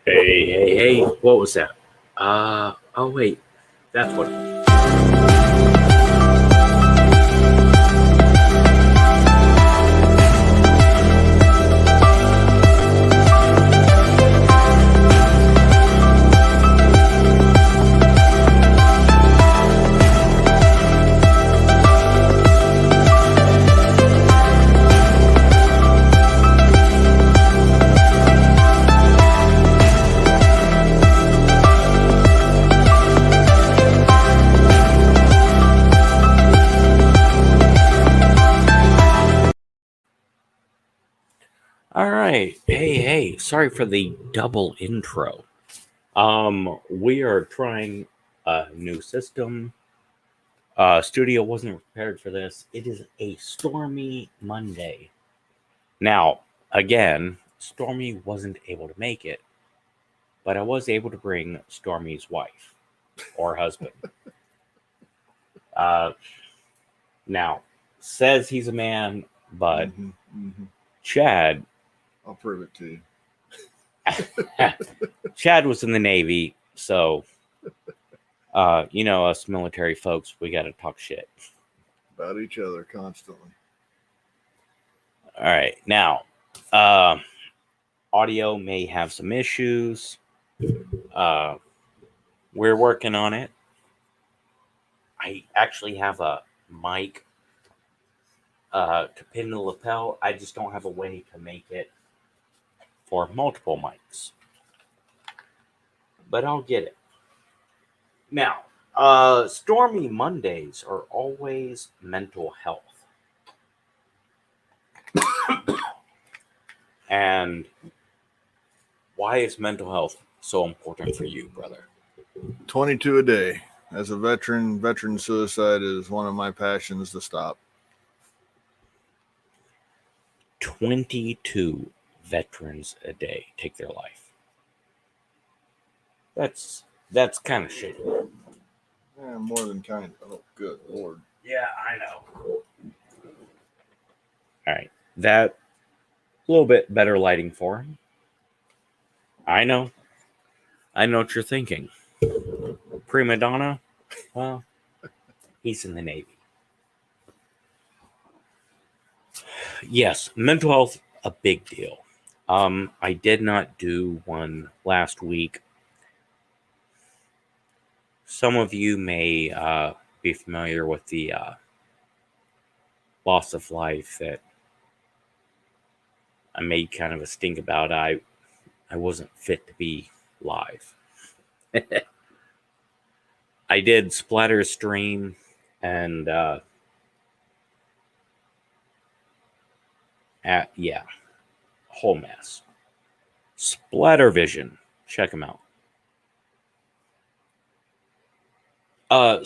Hey, what was that? Oh wait, that's what. All right. Hey, sorry for the double intro. We are trying a new system. Studio wasn't prepared for this. It is a stormy Monday. Now, again, Stormy wasn't able to make it, but I was able to bring Stormy's wife or husband. Uh, now, says he's a man, but Chad, I'll prove it to you. Chad was in the Navy, so us military folks, we got to talk shit about each other constantly. All right, now, audio may have some issues. We're working on it. I actually have a mic to pin the lapel. I just don't have a way to make it for multiple mics, but I'll get it. Now, stormy Mondays are always mental health. And why is mental health so important for you, brother? 22 a day. As a veteran suicide is one of my passions to stop. 22 veterans a day take their life. That's kind of shitty. Yeah, more than kind of. Oh, good Lord. Yeah, I know. All right. That a little bit better lighting for him. I know what you're thinking. Prima donna? Well, he's in the Navy. Yes, mental health, a big deal. I did not do one last week. Some of you may be familiar with the loss of life that I made kind of a stink about. I wasn't fit to be live. I did splatter stream and whole mess. Splatter Vision, check them out.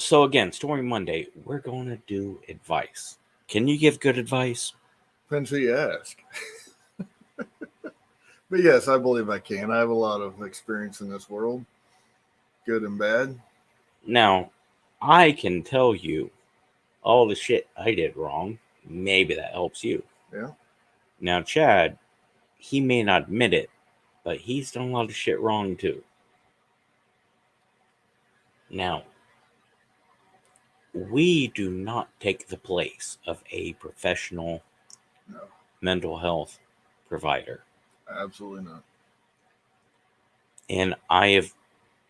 So again, Stormy Monday, we're going to do advice. Can you give good advice? Depends who you ask. But yes, I believe I can. I have a lot of experience in this world, good and bad. Now, I can tell you all the shit I did wrong. Maybe that helps you. Yeah. Now, Chad, he may not admit it, but he's done a lot of shit wrong too. Now, we do not take the place of a professional mental health provider. Absolutely not. And I have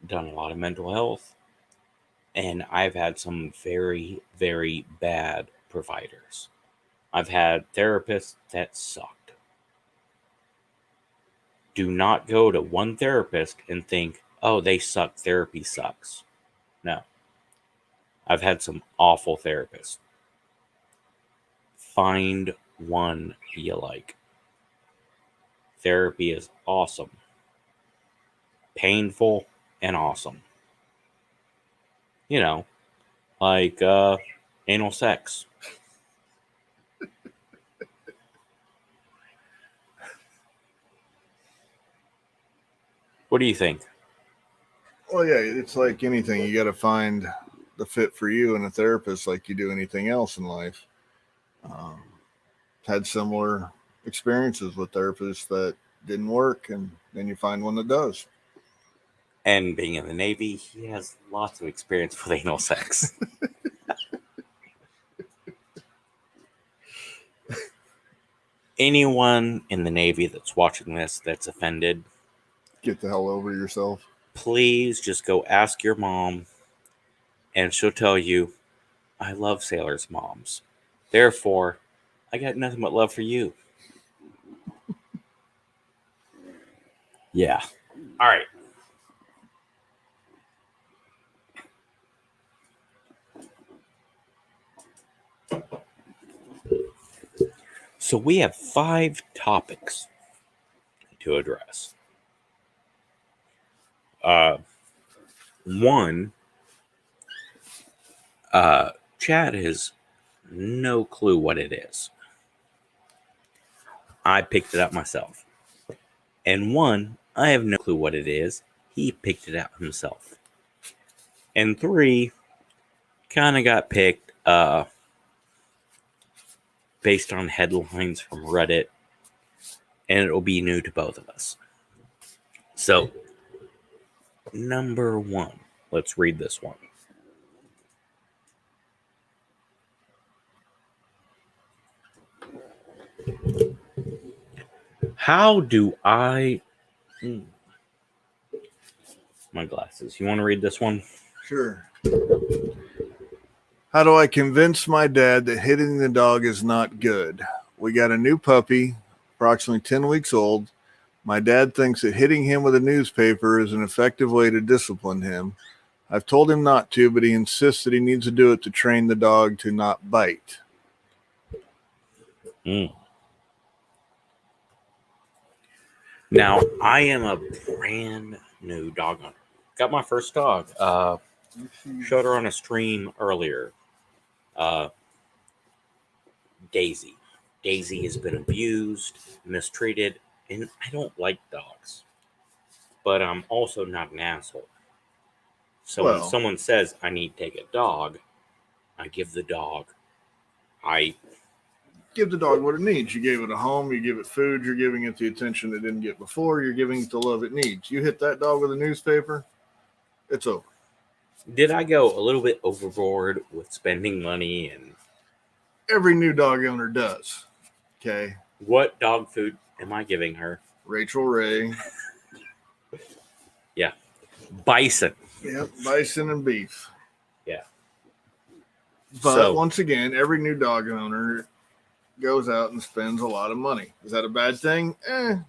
done a lot of mental health, and I've had some very, very bad providers. I've had therapists that sucked. Do not go to one therapist and think, oh, they suck, therapy sucks. No. I've had some awful therapists. Find one you like. Therapy is awesome. Painful and awesome. You know, like anal sex. What do you think? Well, yeah, it's like anything. You got to find the fit for you and a therapist like you do anything else in life. Had similar experiences with therapists that didn't work, and then you find one that does. And being in the Navy, he has lots of experience with anal sex. Anyone in the Navy that's watching this that's offended, Get the hell over yourself. please just go ask your mom, and she'll tell you, I love sailors' moms. Therefore, I got nothing but love for you. Yeah. All right. So we have 5 topics to address. One, Chad has no clue what it is. I picked it up myself. And one, I have no clue what it is. He picked it out himself. And 3, kind of got picked based on headlines from Reddit. And it will be new to both of us. So, number 1. Let's read this one. How do I... My glasses. You want to read this one? Sure. How do I convince my dad that hitting the dog is not good? We got a new puppy, approximately 10 weeks old. My dad thinks that hitting him with a newspaper is an effective way to discipline him. I've told him not to, but he insists that he needs to do it to train the dog to not bite. Now, I am a brand new dog owner. Got my first dog. Showed her on a stream earlier. Daisy. Daisy has been abused, mistreated, and I don't like dogs. But I'm also not an asshole. So when someone says I need to take a dog, I give the dog. I give the dog what it needs. You gave it a home, you give it food, you're giving it the attention it didn't get before, you're giving it the love it needs. You hit that dog with a newspaper, it's over. Did I go a little bit overboard with spending money? And every new dog owner does. Okay. What dog food am I giving her? Rachel Ray. Yeah. Bison. Yep, bison and beef. Yeah. But once again, every new dog owner goes out and spends a lot of money. Is that a bad thing?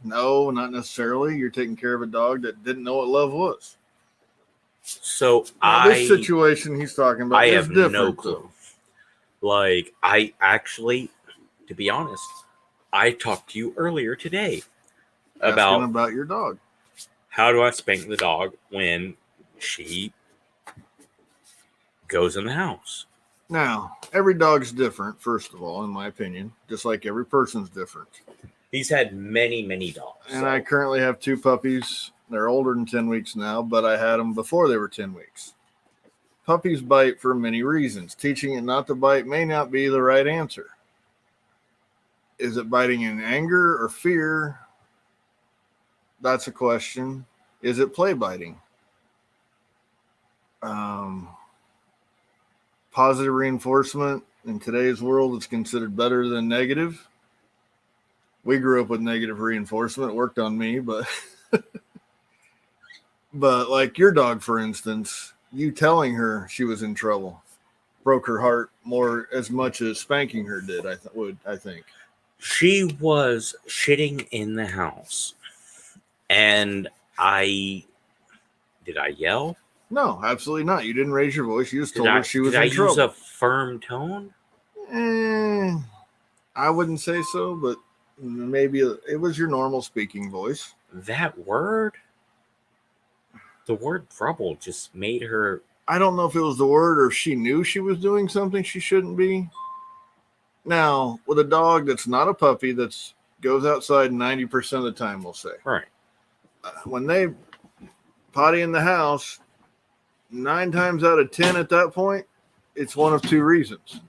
No, not necessarily. You're taking care of a dog that didn't know what love was. So now, this situation he's talking about is different. I have no clue. Like, I actually, to be honest, I talked to you earlier today about your dog. How do I spank the dog when she goes in the house? Now, every dog's different, first of all, in my opinion, just like every person's different. He's had many, many dogs. And I currently have 2 puppies. They're older than 10 weeks now, but I had them before they were 10 weeks. Puppies bite for many reasons. Teaching it not to bite may not be the right answer. Is it biting in anger or fear? That's a question. Is it play biting? Positive reinforcement in today's world is considered better than negative. We grew up with negative reinforcement. It worked on me, but but like your dog, for instance, you telling her she was in trouble broke her heart more as much as spanking her did. I think she was shitting in the house, and did I yell? No, absolutely not. You didn't raise your voice. You just told her she was in trouble. Did I use a firm tone? I wouldn't say so, but maybe it was your normal speaking voice. That word? The word trouble just made her... I don't know if it was the word or if she knew she was doing something she shouldn't be. Now, with a dog that's not a puppy, that goes outside 90% of the time, we'll say. Right. When they potty in the house, 9 times out of 10 at that point, it's one of 2 reasons.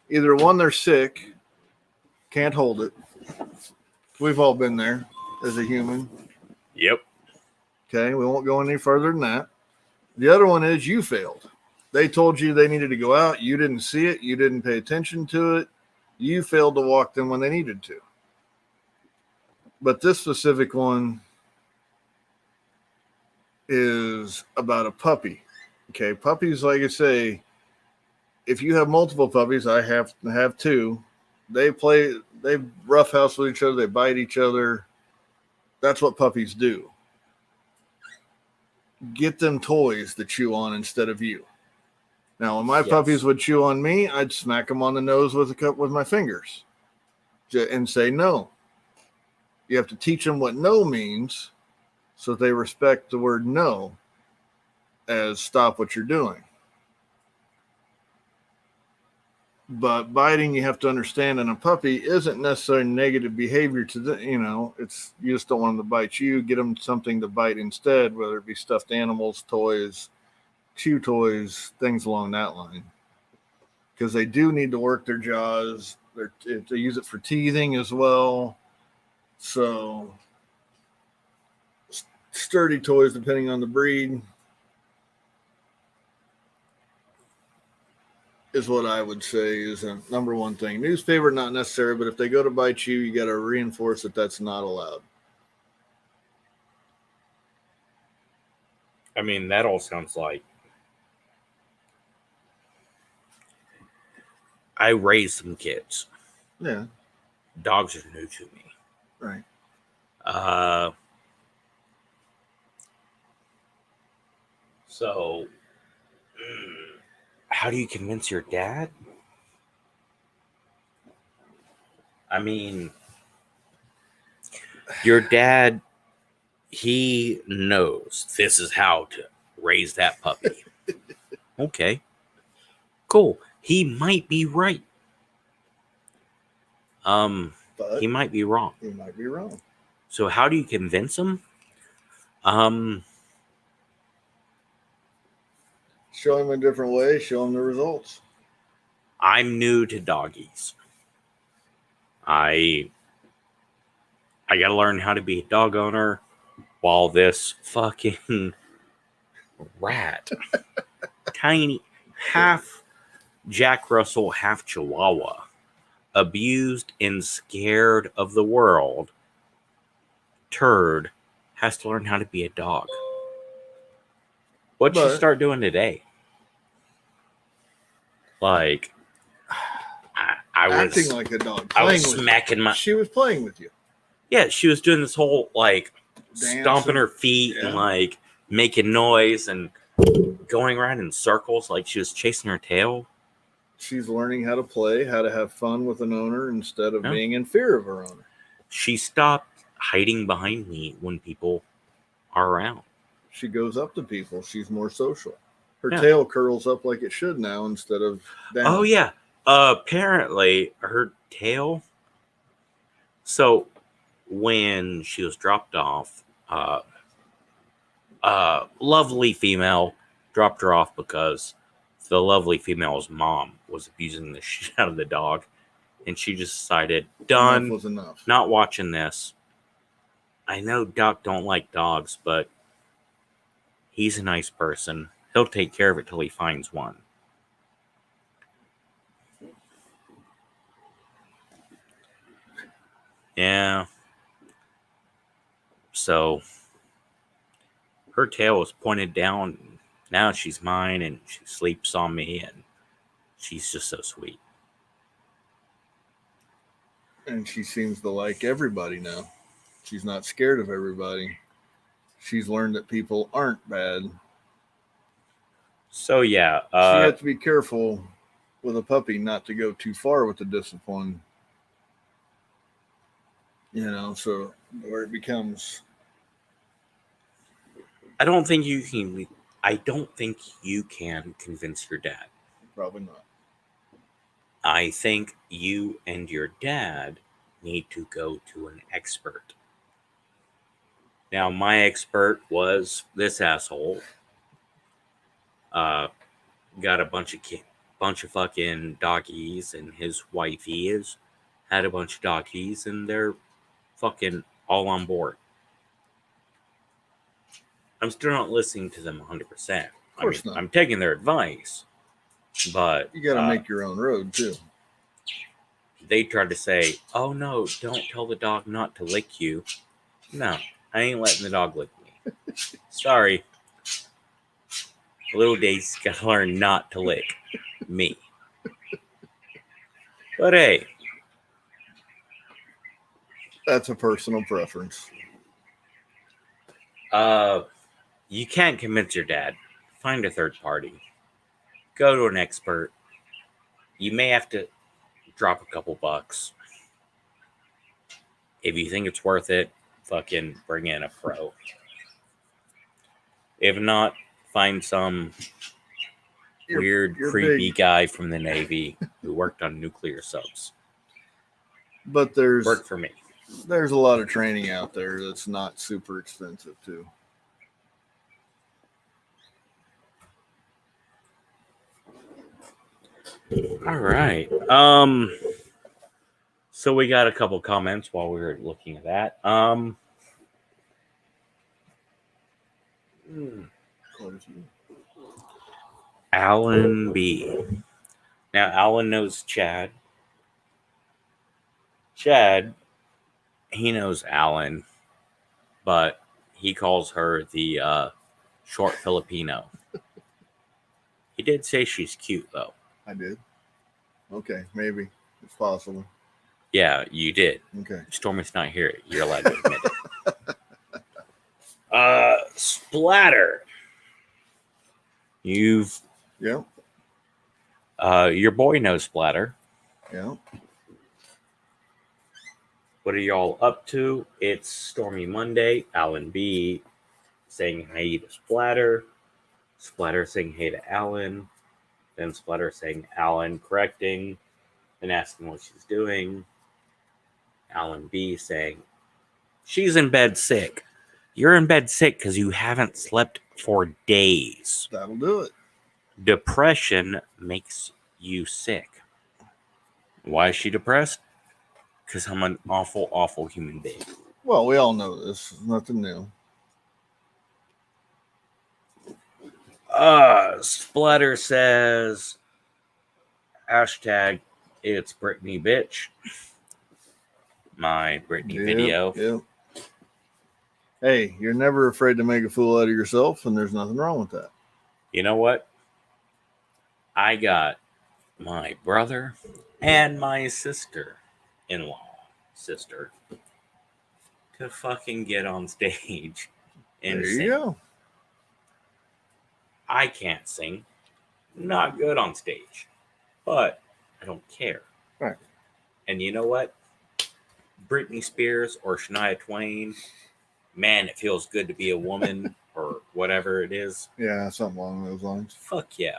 Either one, they're sick, can't hold it. We've all been there as a human. Yep. Okay, we won't go any further than that. The other one is you failed. They told you they needed to go out. You didn't see it. You didn't pay attention to it. You failed to walk them when they needed to. But this specific one is about a puppy. Okay, puppies, like I say, if you have multiple puppies, I have two. They roughhouse with each other. They bite each other. That's what puppies do. Get them toys to chew on instead of you. Now, when my puppies would chew on me, I'd smack them on the nose with a cup with my fingers and say no. You have to teach them what no means so they respect the word no as stop what you're doing. But biting, you have to understand, in a puppy isn't necessarily negative behavior to the, it's, you just don't want them to bite you. Get them something to bite instead, whether it be stuffed animals, toys, chew toys, things along that line. Because they do need to work their jaws. They use it for teething as well. So sturdy toys, depending on the breed, is what I would say is a number one thing. Newspaper, not necessary, but if they go to bite you, you got to reinforce that that's not allowed. I mean, that all sounds like I raised some kids. Yeah. Dogs are new to me. Right. So, how do you convince your dad? I mean, your dad, he knows this is how to raise that puppy. Okay. Cool. He might be right. But he might be wrong. He might be wrong. So how do you convince him? Show him a different way. Show him the results. I'm new to doggies. I got to learn how to be a dog owner while this fucking rat, tiny, half Jack Russell, half Chihuahua, abused and scared of the world, turd, has to learn how to be a dog. What'd you start doing today? Like, I was acting like a dog. I was smacking my. She was playing with you. Yeah, she was doing this whole like stomping her feet and like making noise and going around in circles like she was chasing her tail. She's learning how to play, how to have fun with an owner instead of being in fear of her owner. She stopped hiding behind me when people are around. She goes up to people. She's more social. Her tail curls up like it should now instead of down. Oh, yeah. Apparently, her tail... So, when she was dropped off, lovely female dropped her off because the lovely female's mom was abusing the shit out of the dog. And she just decided, done. Enough was enough. Not watching this. I know Doc don't like dogs, but he's a nice person. He'll take care of it till he finds one. Yeah. So, her tail was pointed down. Now she's mine, and she sleeps on me, and she's just so sweet. And she seems to like everybody now. She's not scared of everybody. She's learned that people aren't bad. So, yeah. She had to be careful with a puppy not to go too far with the discipline. So where it becomes... I don't think you can convince your dad. Probably not. I think you and your dad need to go to an expert. Now, my expert was this asshole. Got a bunch of fucking doggies, and his wifey had a bunch of doggies, and they're fucking all on board. I'm still not listening to them 100%. Of course not. I'm taking their advice, but You got to make your own road too. they tried to say, "Oh no, don't tell the dog not to lick you." No, I ain't letting the dog lick me. Sorry. Little Daisy's got to learn not to lick me. But hey, that's a personal preference. You can't convince your dad. Find a third party. Go to an expert. You may have to drop a couple bucks. If you think it's worth it, fucking bring in a pro. If not, find some weird, creepy guy from the Navy who worked on nuclear subs. But worked for me. There's a lot of training out there that's not super expensive too. All right. So we got a couple comments while we were looking at that. Alan B. Now Alan knows Chad. Chad, he knows Alan, but he calls her the short Filipino. He did say she's cute though. I did. Okay, maybe it's possible. Yeah, you did. Okay. Stormi's not here. You're allowed to admit it. Splatter. Yeah. Your boy knows Splatter. Yeah. What are y'all up to? It's Stormy Monday. Alan B saying hey to Splatter. Splatter saying hey to Alan. Then Splatter saying Alan correcting. Then asking what she's doing. Alan B saying she's in bed sick. You're in bed sick because you haven't slept for days. That'll do it. Depression makes you sick. Why is she depressed? Because I'm an awful, awful human being. Well, we all know this. Nothing new. Splatter says, hashtag it's Britney bitch. My Britney video. Yep. Hey, you're never afraid to make a fool out of yourself, and there's nothing wrong with that. You know what? I got my brother and my sister-in-law, to fucking get on stage and there sing. You go. I can't sing. Not good on stage. But I don't care. Right. And you know what? Britney Spears or Shania Twain, man, it feels good to be a woman or whatever it is. Yeah, something along those lines. Fuck yeah.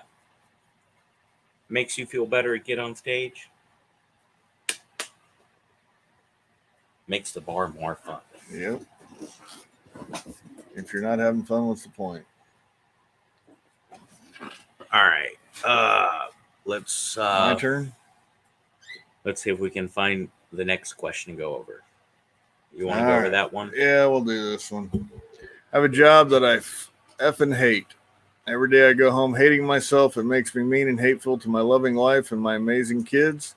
Makes you feel better to get on stage. Makes the bar more fun. Yep. If you're not having fun, what's the point? All right. Let's my turn. Let's see if we can find the next question to go over. You want to go over that one? Yeah, we'll do this one. I have a job that I effing hate. Every day I go home hating myself. It makes me mean and hateful to my loving wife and my amazing kids.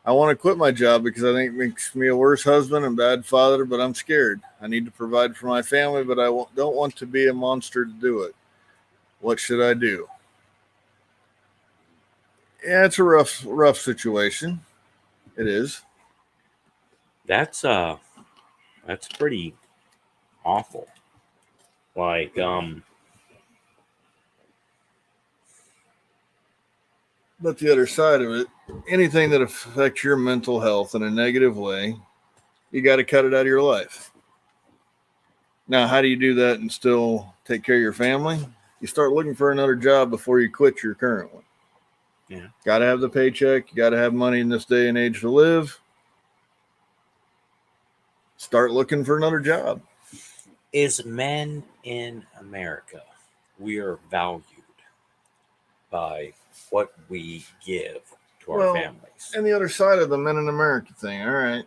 I want to quit my job because I think it makes me a worse husband and bad father, but I'm scared. I need to provide for my family, but I don't want to be a monster to do it. What should I do? Yeah, it's a rough situation. It is. That's pretty awful. Like, but the other side of it, anything that affects your mental health in a negative way, you got to cut it out of your life. Now, how do you do that and still take care of your family? You start looking for another job before you quit your current one. Yeah. Got to have the paycheck. You got to have money in this day and age to live. Start looking for another job. As men in America, we are valued by what we give to our families. And the other side of the men in America thing, all right,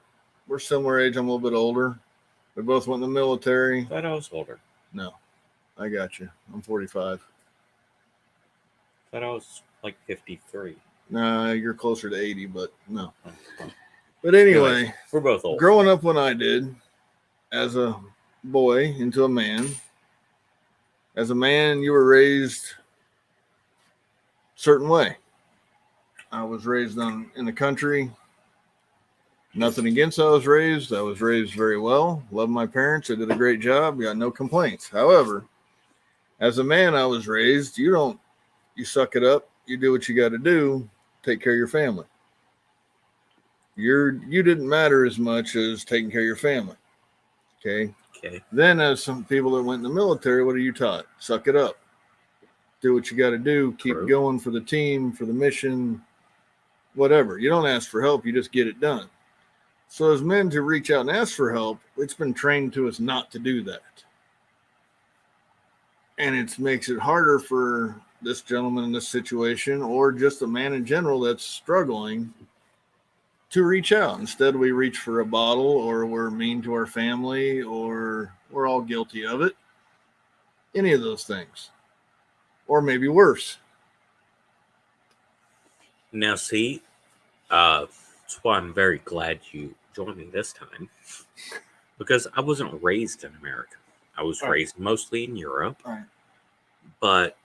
we're similar age. I'm a little bit older. We both went in the military. I thought I was older. No. I got you. I'm 45. Thought I was like 53. Nah, you're closer to 80, but no. Oh, well. But Anyways, anyway, we're both old. growing up when I did, as a boy into a man, as a man, you were raised a certain way. I was raised in the country. Nothing against how I was raised. I was raised very well. Loved my parents. They did a great job. Got no complaints. However, as a man, I was raised. You suck it up. You do what you got to do. Take care of your family. You didn't matter as much as taking care of your family. Okay. Okay. Then, as some people that went in the military, what are you taught? Suck it up. Do what you got to do. Keep True. going for the team, for the mission, whatever. You don't ask for help. You just get it done. So, as men to reach out and ask for help, it's been trained to us not to do that. And it makes it harder for this gentleman in this situation, or just a man in general that's struggling, to reach out. Instead, we reach for a bottle, or we're mean to our family, or we're all guilty of it. Any of those things. Or maybe worse. Now, see, that's why I'm very glad you joined me this time. Because I wasn't raised in America. I was Right. raised mostly in Europe. Right. But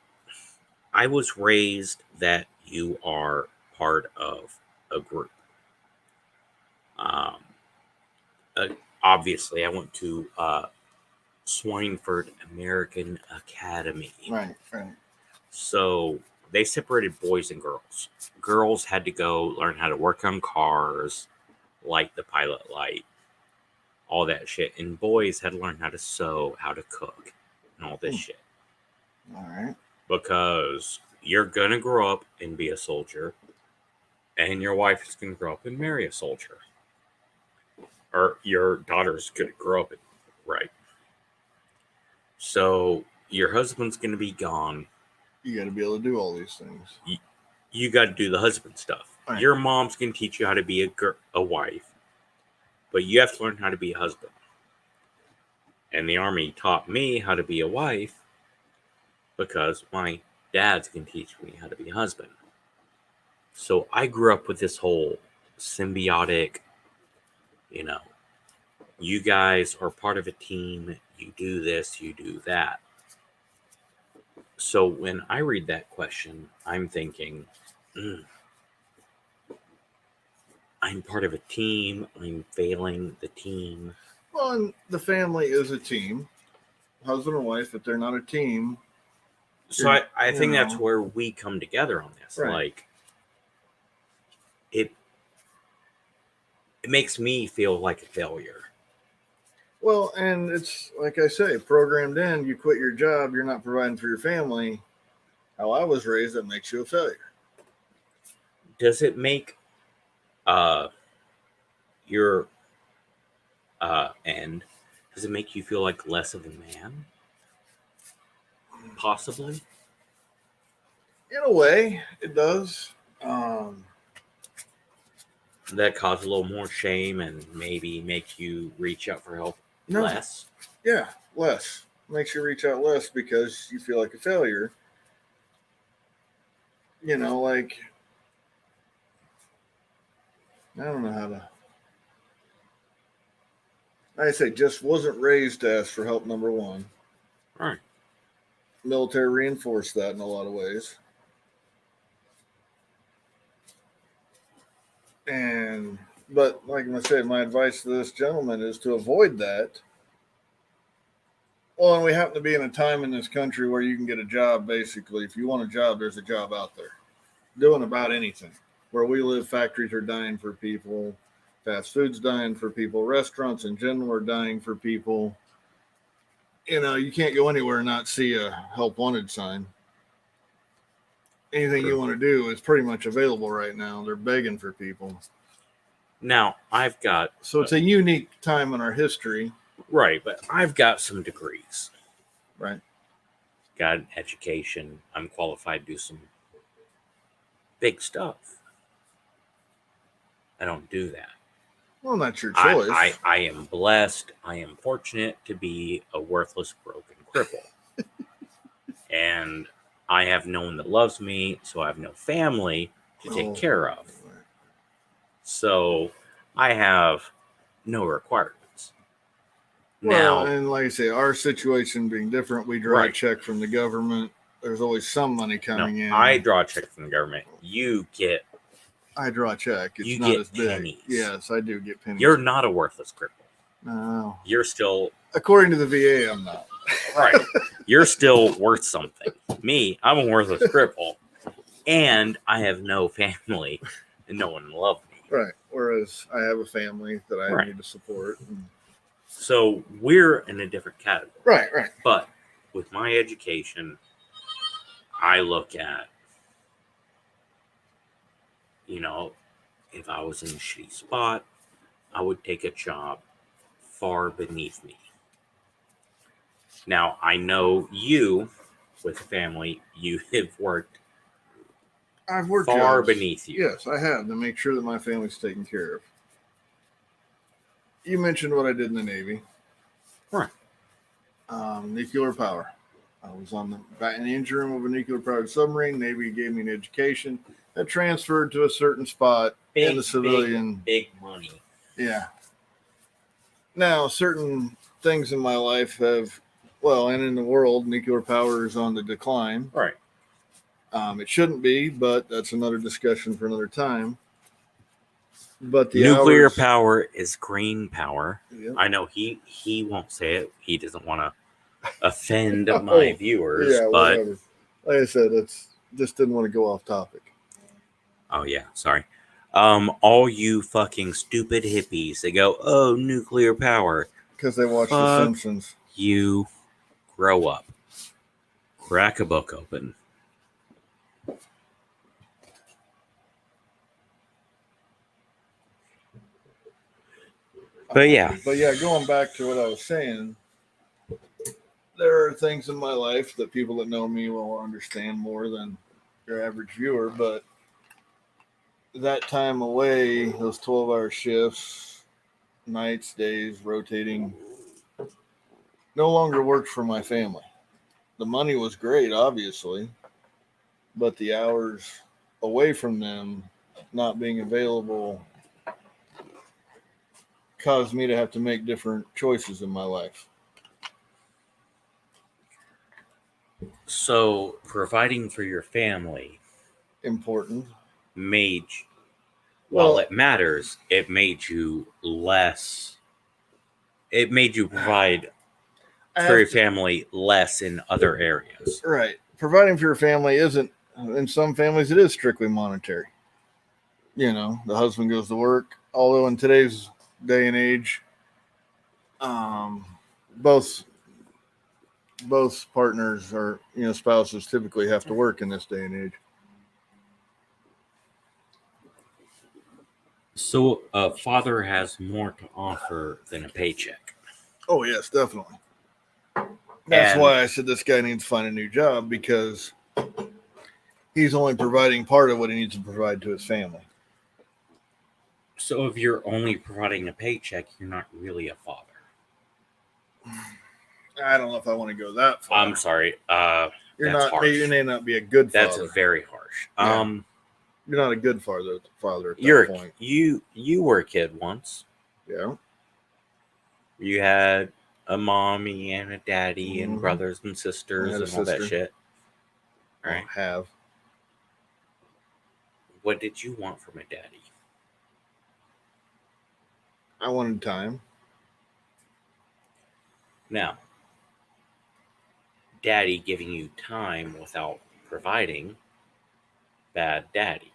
I was raised that you are part of a group. Um, Obviously, I went to Swineford American Academy. Right. So they separated boys and girls. Girls had to go learn how to work on cars, light the pilot light, all that shit. And boys had to learn how to sew, how to cook, and all this shit. All right. Because you're going to grow up and be a soldier, and your wife is going to grow up and marry a soldier. Or your daughter's going to grow up and, right. So your husband's going to be gone. You got to be able to do all these things. You got to do the husband stuff. Right. Your mom's going to teach you how to be a wife, but you have to learn how to be a husband. And the Army taught me how to be a wife because my dad's going to teach me how to be a husband. So I grew up with this whole symbiotic, you guys are part of a team, you do this, you do that. So when I read that question, I'm thinking, I'm part of a team, I'm failing the team. Well, and the family is a team. Husband and wife, if they're not a team. So I think that's where we come together on this. Right. Like, it makes me feel like a failure. Well, and it's like I say, programmed in, you quit your job, you're not providing for your family. How I was raised, that makes you a failure. Does it make your end, does it make you feel like less of a man? Possibly. In a way, it does. That cause a little more shame and maybe make you reach out for help less? Yeah, less. Makes you reach out less because you feel like a failure. Like, I don't know how to. Like I say, just wasn't raised to ask for help, number one. All right. Military reinforced that in a lot of ways. But like I said, my advice to this gentleman is to avoid that. Well, and we happen to be in a time in this country where you can get a job, basically. If you want a job, there's a job out there. Doing about anything. Where we live, factories are dying for people. Fast food's dying for people. Restaurants in general are dying for people. You can't go anywhere and not see a help wanted sign. Anything you want to do is pretty much available right now. They're begging for people. Now, I've got... So it's a unique time in our history. Right, but I've got some degrees. Right. Got an education. I'm qualified to do some big stuff. I don't do that. Well, that's your choice. I am blessed. I am fortunate to be a worthless, broken cripple. And I have no one that loves me, so I have no family to take care of. So I have no requirements. Well, Now, and like I say, our situation being different, we draw a Right. check from the government. There's always some money no, coming in. I draw a check from the government. You get, I draw a check. It's You not get as big. pennies. Yes, I do get pennies. you're not a worthless cripple. No. You're still, According to the VA, I'm not. right. You're still worth something. Me, I'm a worthless cripple. And I have no family and no one loves me. Right. Whereas I have a family that I Right. need to support. So we're in a different category. Right, right. But with my education, I look at, if I was in a shitty spot, I would take a job far beneath me. Now, I know you, with family, you have worked I've worked far jobs. beneath you. Yes, I have to make sure that my family's taken care of. You mentioned what I did in the Navy. Right. Nuclear power. I was in the engine room of a nuclear powered submarine. Navy gave me an education that transferred to a certain spot in the civilian. Big money. Yeah. Now, certain things in my life have, and in the world, nuclear power is on the decline. Right. It shouldn't be, but that's another discussion for another time. But the Nuclear hours, power is green power. Yeah. I know he won't say it. He doesn't want to offend Oh, my viewers, yeah, but whatever. Like I said, just didn't want to go off topic. oh yeah, sorry. All you fucking stupid hippies, they go, oh, nuclear power. Because they watch The Fuck. Simpsons. You grow up. Crack a book open. But yeah. Going back to what I was saying, there are things in my life that people that know me will understand more than your average viewer, but that time away, those 12-hour shifts, nights, days, rotating, no longer worked for my family. The money was great, obviously, but the hours away from them not being available caused me to have to make different choices in my life. So providing for your family Important. while it matters, it made you less. It made you provide for your family less in other areas. Right. Providing for your family isn't, in some families, it is strictly monetary. The husband goes to work, although in today's day and age, both partners or spouses typically have to work in this day and age. So a father has more to offer than a paycheck. Oh yes, definitely. That's why I said this guy needs to find a new job, because he's only providing part of what he needs to provide to his family. So if you're only providing a paycheck, you're not really a father. I don't know if I want to go that far. I'm sorry. You're that's not. harsh. You may not be a good father. That's very harsh. Yeah. You're not a good father at that point. You were a kid once. Yeah. You had a mommy and a daddy and brothers and sisters and all that shit. Right. Have. What did you want from a daddy? I wanted time. Now, daddy giving you time without providing, bad daddy.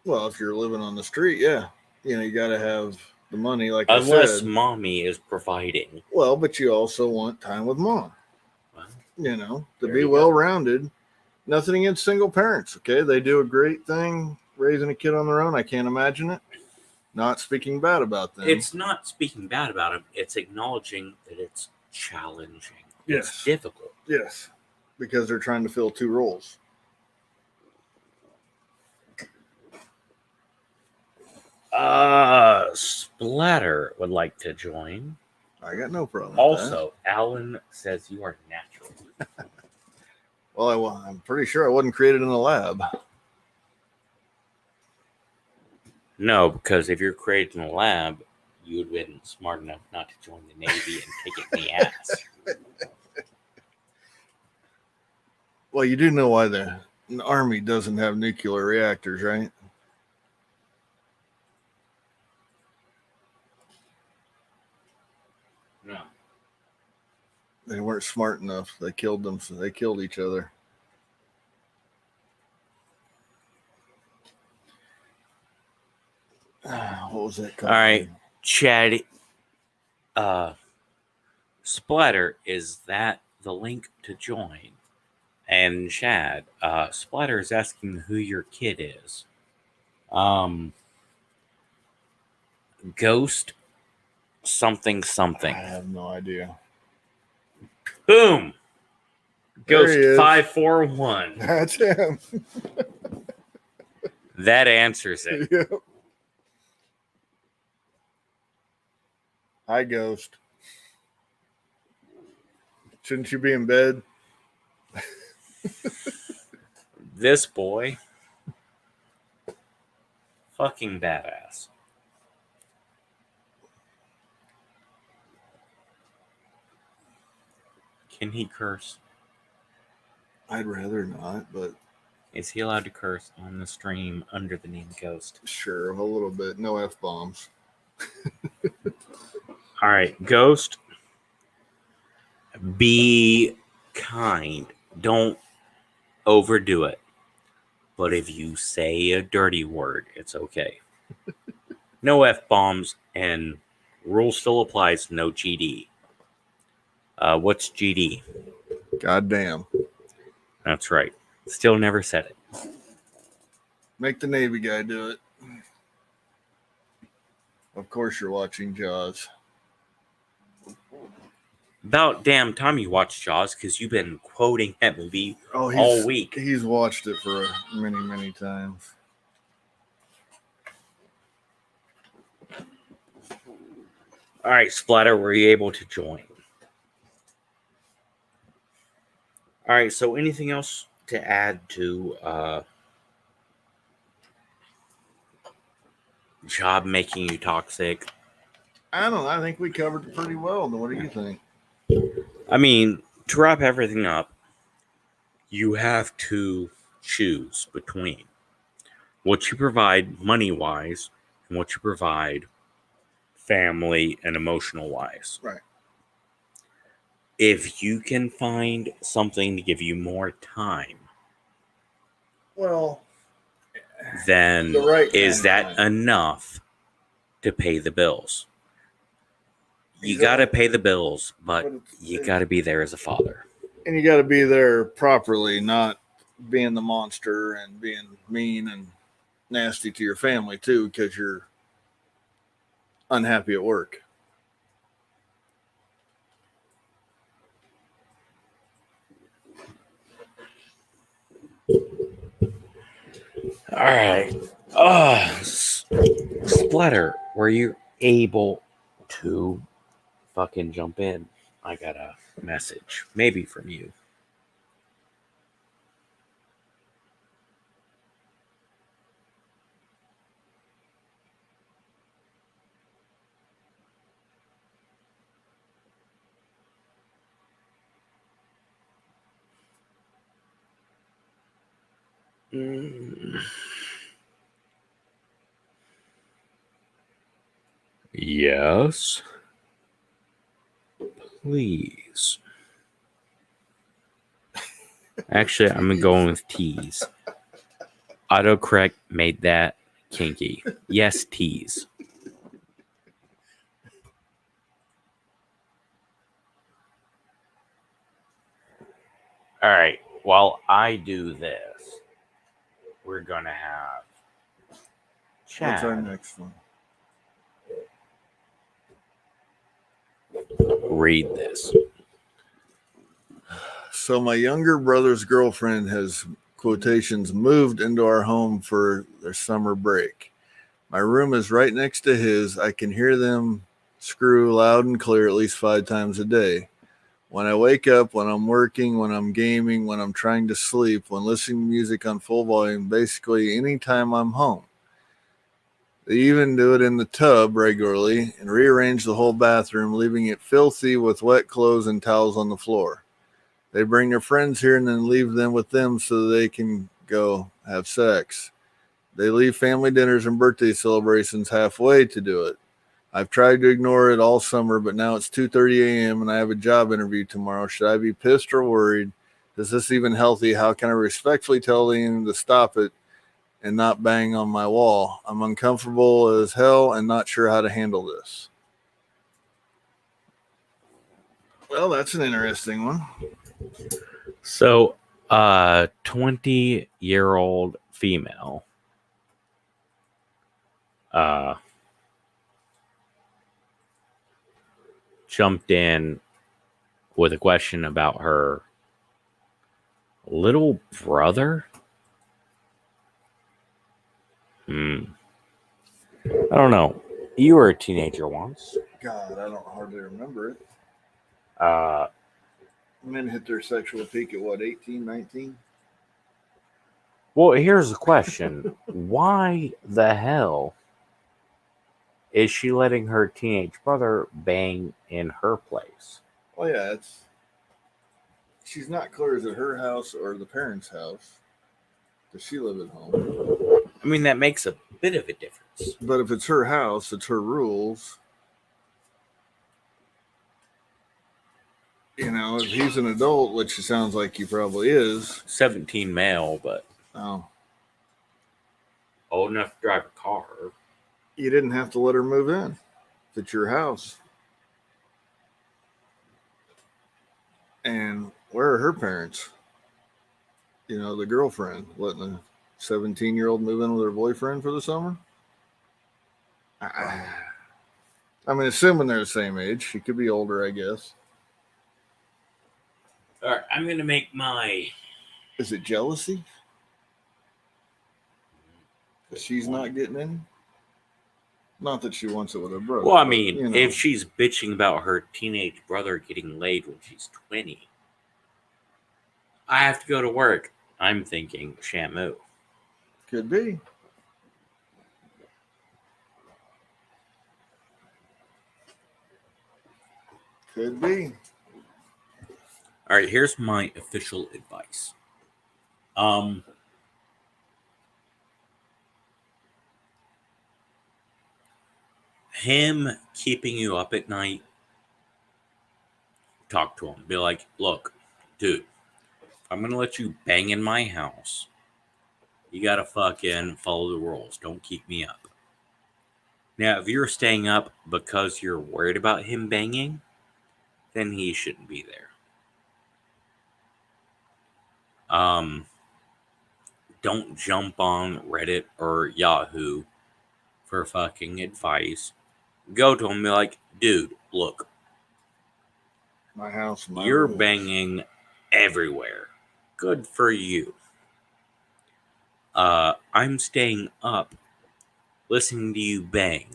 Well, if you're living on the street, yeah. You got to have the money, like Unless I said. mommy is providing. Well, but you also want time with mom. Well, to be well-rounded. Nothing against single parents, okay? They do a great thing raising a kid on their own. I can't imagine it. Not speaking bad about them. It's not speaking bad about them. It's acknowledging that it's challenging. Yes. It's difficult. Yes, because they're trying to fill two roles. Splatter would like to join. I got no problem. Also, Alan says you are natural. Well, I'm pretty sure I wasn't created in a lab. No, because if you're created in a lab, you would have been smart enough not to join the Navy and take it in the ass. Well, you do know why the Army doesn't have nuclear reactors, right? No. They weren't smart enough. They killed them, so they killed each other. What was that called? All right, Chad. Splatter, is that the link to join? And Chad, Splatter is asking who your kid is. Ghost something I something. have no idea. Boom. There he Ghost is. 541. That's him. That answers it. Yep. Hi, Ghost. Shouldn't you be in bed? This boy, fucking badass. Can he curse? I'd rather not, but Is he allowed to curse on the stream under the name Ghost? sure, a little bit. No F-bombs. All right, Ghost, be kind. Don't overdo it. But if you say a dirty word, it's okay. No F-bombs, and rule still applies, no GD. What's GD? Goddamn. That's right. Still never said it. Make the Navy guy do it. Of course you're watching Jaws. About damn time you watched Jaws, because you've been quoting that movie Oh, all week. He's watched it for many, many times. All right, Splatter, were you able to join? All right, so anything else to add to job making you toxic? I don't know. I think we covered it pretty well. What do you think? I mean, to wrap everything up, you have to choose between what you provide money-wise and what you provide family and emotional-wise. Right. If you can find something to give you more time, Well, then the right is kind of that time. enough to pay the bills? You Exactly. got to pay the bills, but But you got to be there as a father. And you got to be there properly, not being the monster and being mean and nasty to your family too, because you're unhappy at work. All right. Splatter, were you able to fucking jump in? I got a message, maybe from you. Yes. Please. Actually, I'm going with tease. Autocorrect made that kinky. Yes, tease. All right. While I do this, we're gonna have Chad. What's our next one? Read this. So my younger brother's girlfriend has quotations moved into our home for their summer break. My room is right next to his. I can hear them screw loud and clear at least 5 times a day. When I wake up, when I'm working, when I'm gaming, when I'm trying to sleep, when listening to music on full volume, basically anytime I'm home. They even do it in the tub regularly and rearrange the whole bathroom, leaving it filthy with wet clothes and towels on the floor. They bring their friends here and then leave them with them so they can go have sex. They leave family dinners and birthday celebrations halfway to do it. I've tried to ignore it all summer, but now it's 2:30 a.m. and I have a job interview tomorrow. Should I be pissed or worried? Is this even healthy? How can I respectfully tell them to stop it and not bang on my wall? I'm uncomfortable as hell and not sure how to handle this. Well, that's an interesting one. So, 20-year-old female jumped in with a question about her little brother. I don't know. You were a teenager once. God, I don't hardly remember it. Uh, Men hit their sexual peak at what, 18, 19? well, here's the question. Why the hell is she letting her teenage brother bang in her place? Oh, yeah, she's not clear. Is it her house or the parents' house? Does she live at home? I mean, that makes a bit of a difference. But if it's her house, it's her rules. You know, if he's an adult, which it sounds like he probably is. 17 male, but Oh, old enough to drive a car. you didn't have to let her move in. If it's your house. And where are her parents? You know, the girlfriend letting a 17-year-old move in with her boyfriend for the summer? I mean, assuming they're the same age. She could be older, I guess. All right, I'm going to make my... Is it jealousy? She's not getting in? Not that she wants it with her brother. Well, I but, mean, you know. if she's bitching about her teenage brother getting laid when she's 20, I have to go to work. I'm thinking Shamu. Could be. Could be. All right, here's my official advice. Him keeping you up at night, talk to him. Be like, look, dude, I'm going to let you bang in my house. You got to fucking follow the rules. Don't keep me up. Now, if you're staying up because you're worried about him banging, then he shouldn't be there. Don't jump on Reddit or Yahoo for fucking advice. Go to him and be like, dude, look, My house, my you're rules. banging everywhere. Good for you. I'm staying up listening to you bang.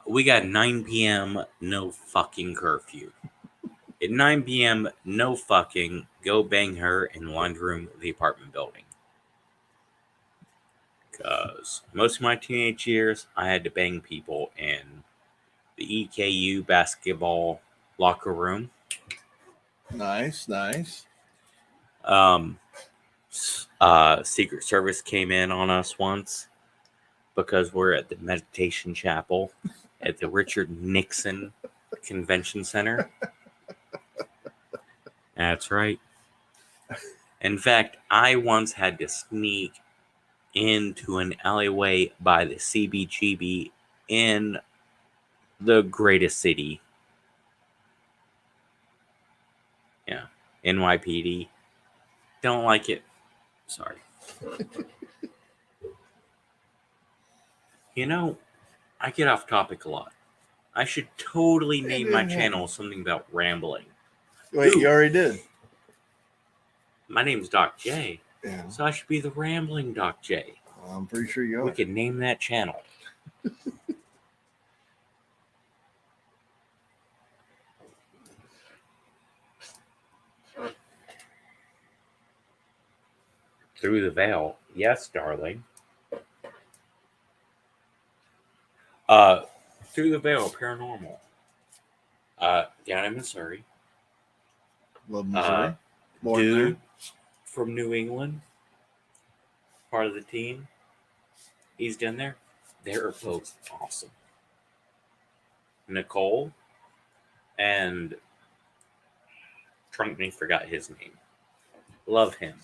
We got 9 p.m. no fucking curfew. At 9 p.m. no fucking go bang her in the laundry room of the apartment building. Because most of my teenage years, I had to bang people in the EKU basketball locker room. Nice, nice. Secret Service came in on us once because we're at the meditation chapel at the Richard Nixon Convention Center. That's right. In fact, I once had to sneak into an alleyway by the CBGB in the greatest city. Yeah, NYPD. Don't like it. Sorry. You know, I get off topic a lot. I should totally name my channel something about rambling. Wait, you already did. My name's Doc J, Yeah. so I should be the Rambling Doc J. I'm pretty sure you are. We could name that channel. Through the Veil. Yes, darling. Through the Veil, paranormal. Down in Missouri. Love Missouri. Born Dude there. from New England, part of the team. He's done there. They're both awesome. Nicole and Trunk me forgot his name. Love him.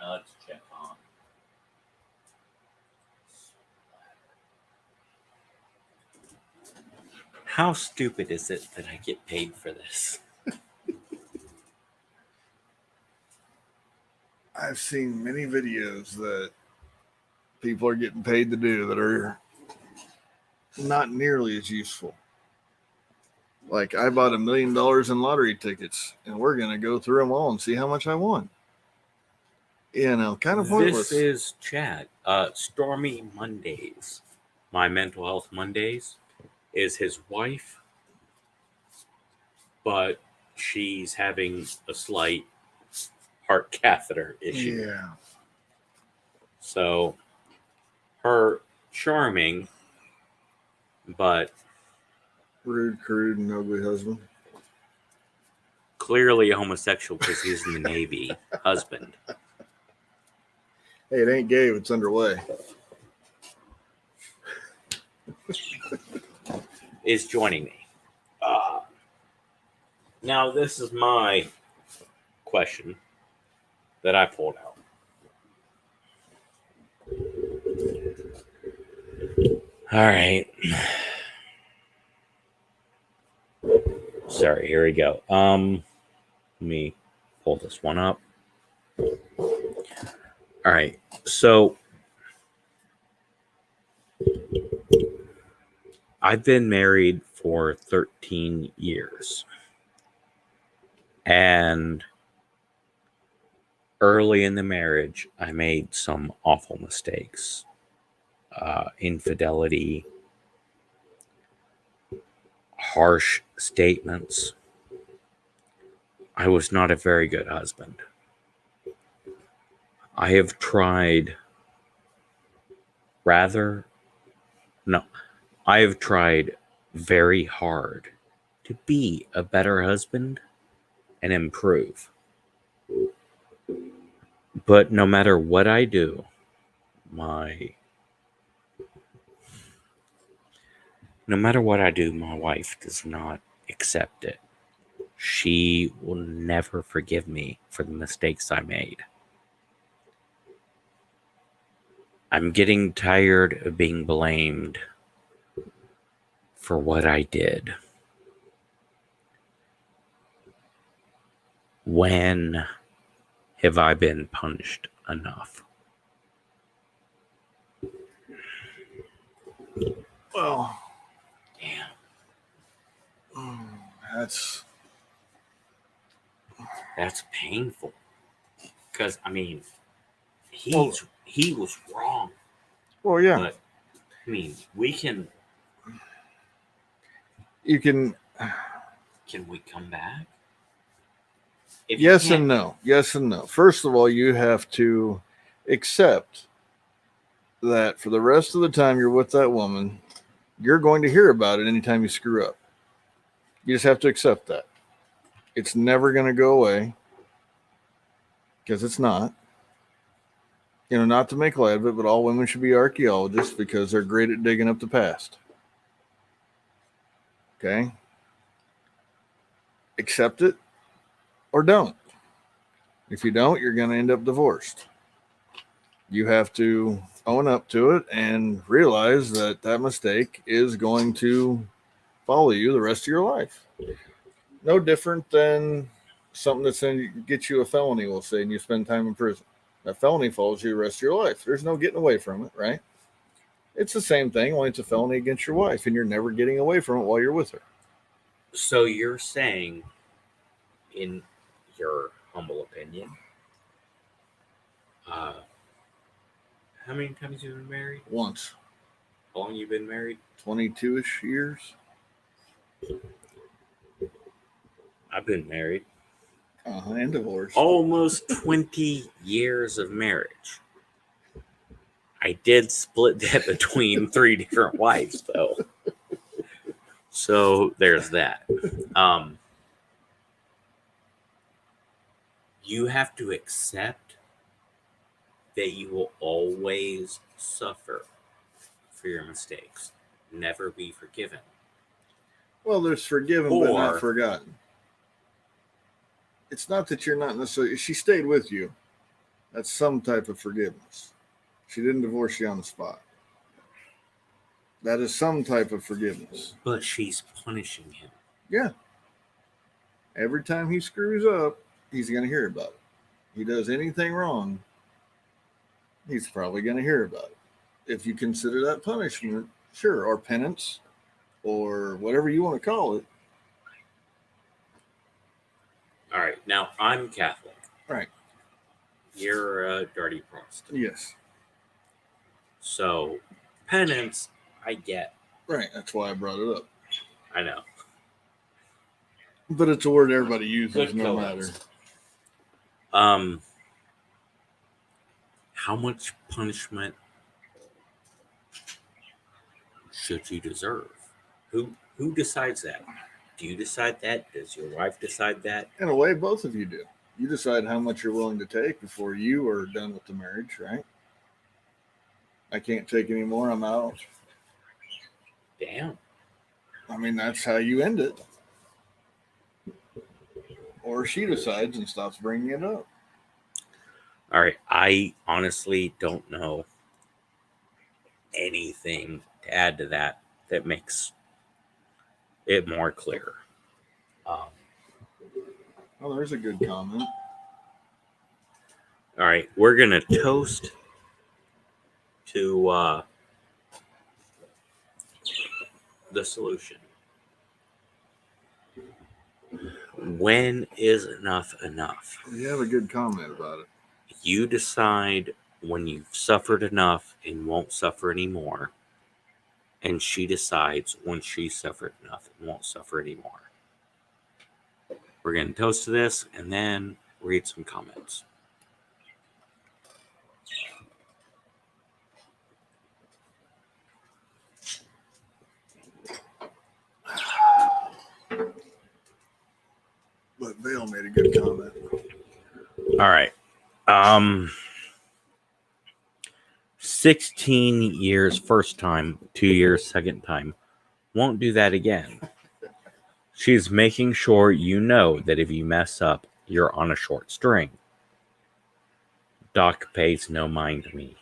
Let's check on. How stupid is it that I get paid for this? I've seen many videos that people are getting paid to do that are not nearly as useful. Like, I bought $1 million in lottery tickets, and we're going to go through them all and see how much I won. Kind of pointless. This is Chad. Stormy Mondays. My mental health Mondays is his wife, but she's having a slight heart catheter issue. Yeah. So her charming, but Rude, crude, and ugly husband. clearly homosexual because he's in the Navy husband. Hey, it ain't gay if it's underway. Is joining me. Now, this is my question that I pulled out. All right. Sorry, here we go. Let me pull this one up. All right. So I've been married for 13 years. And early in the marriage, I made some awful mistakes. Infidelity, harsh statements. I was not a very good husband. I have tried very hard to be a better husband and improve. But no matter what I do, my wife does not accept it. She will never forgive me for the mistakes I made. I'm getting tired of being blamed for what I did. When have I been punished enough? Well, damn. That's painful. Because, I mean, he was wrong. Well, yeah. But, I mean, You can. Can we come back? Yes and no. Yes and no. First of all, you have to accept that for the rest of the time you're with that woman, you're going to hear about it anytime you screw up. You just have to accept that. It's never going to go away because it's not. Not to make light of it, but all women should be archaeologists because they're great at digging up the past. Okay? Accept it or don't. If you don't, you're going to end up divorced. You have to own up to it and realize that mistake is going to follow you the rest of your life. No different than something that's going to get you a felony, we'll say, and you spend time in prison. That felony follows you the rest of your life. There's no getting away from it, right? It's the same thing, only it's a felony against your wife, and you're never getting away from it while you're with her. So you're saying, in your humble opinion, how many times have you been married? Once. How long you been married? 22-ish years. I've been married. And divorced. Almost 20 years of marriage. I did split that between 3 different wives, though. So there's that. You have to accept that you will always suffer for your mistakes. Never be forgiven. Well, there's forgiven but not Or- forgotten. It's not that you're not necessarily. She stayed with you. That's some type of forgiveness. She didn't divorce you on the spot. That is some type of forgiveness. But she's punishing him. Yeah. Every time he screws up, he's going to hear about it. He does anything wrong, he's probably going to hear about it. If you consider that punishment, sure, or penance, or whatever you want to call it. All right. Now, I'm Catholic. Right. You're a dirty Protestant. Yes. So, penance, I get. Right. That's why I brought it up. I know. But it's a word everybody uses, Good no co-host. matter. How much punishment should you deserve? Who decides that? Do you decide that? Does your wife decide that? In a way, both of you do. You decide how much you're willing to take before you are done with the marriage, right? I can't take any more. I'm out. Damn. I mean, that's how you end it. Or she decides and stops bringing it up. All right. I honestly don't know anything to add to that makes it more clear. Oh, there's a good comment. All right. We're going to toast to the solution. When is enough enough? You have a good comment about it. You decide when you've suffered enough and won't suffer anymore. And she decides when she's suffered enough and won't suffer anymore. We're going to toast to this and then read some comments. But Vale made a good comment. All right. 16 years first time, 2 years second time. Won't do that again. She's making sure you know that if you mess up, you're on a short string. Doc pays no mind to me.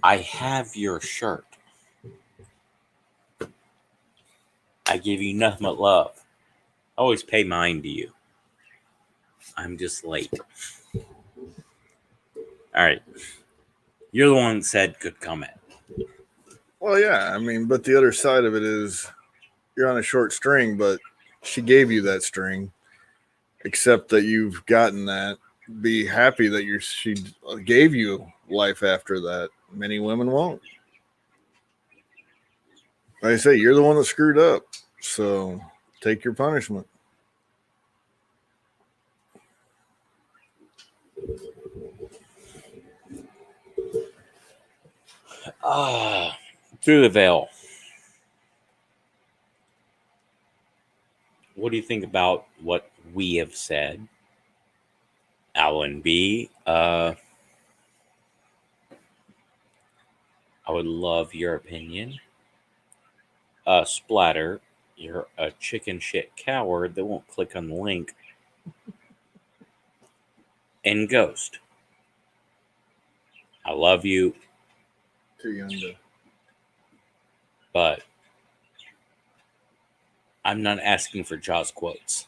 I have your shirt. I give you nothing but love. Always pay mine to you. I'm just late. All right. You're the one that said good comment. Well, yeah, I mean, but the other side of it is you're on a short string, but she gave you that string. Accept that you've gotten that. Be happy that she gave you life after that. Many women won't. Like I say, you're the one that screwed up. So take your punishment. Through the veil. What do you think about what we have said? Alan B. I would love your opinion. Splatter, you're a chicken shit coward that won't click on the link. And Ghost, I love you, Too young to. but I'm not asking for Jaws quotes.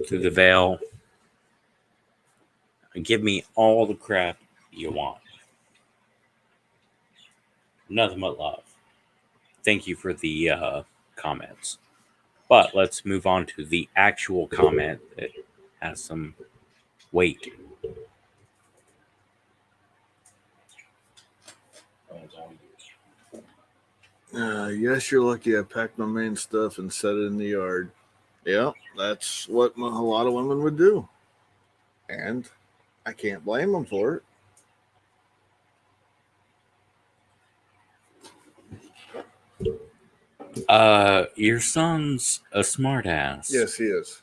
Through the veil, give me all the crap you want. Nothing but love. Thank you for the comments. But let's move on to the actual comment that has some weight. Yes, you're lucky I packed my main stuff and set it in the yard. Yeah, that's what a lot of women would do. And I can't blame them for it. Your son's a smartass. Yes, he is.